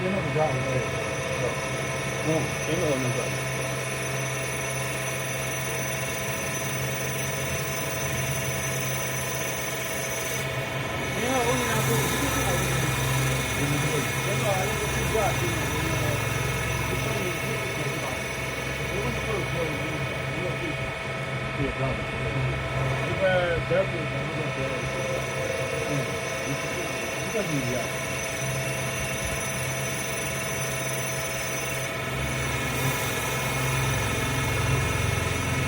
真的不加那个。真的我们做。你看我们俩做的这个好。真的，那个睡觉就是你上面那个是吧？我们做的没有对象。对，这样的。一般白骨咱们都说一个不一样。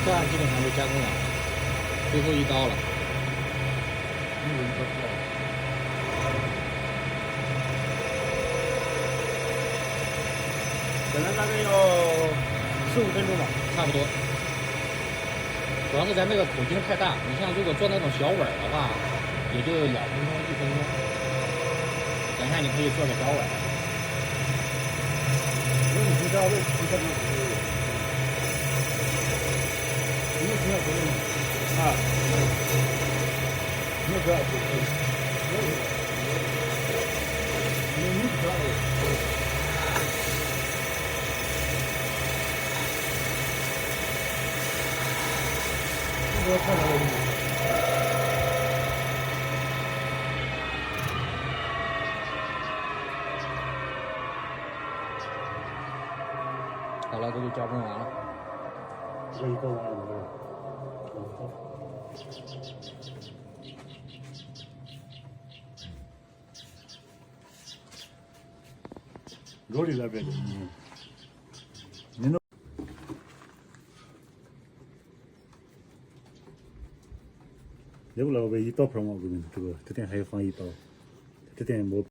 这样基本上就加工完了，最后一刀了。本来大概要15分钟吧，差不多。主要是咱这个口径太大，你像如果做那种小碗的话，也就2分钟、1分钟。等一下你可以做个小碗。如果你知道这吃这个你们不要不用啊，你们不要不用，你不要。我看到了。好了，这就加工完了。这一个完了。肉里那边的，你那。要不老板一刀片嘛，我跟你这个这点还要放一刀，这点没。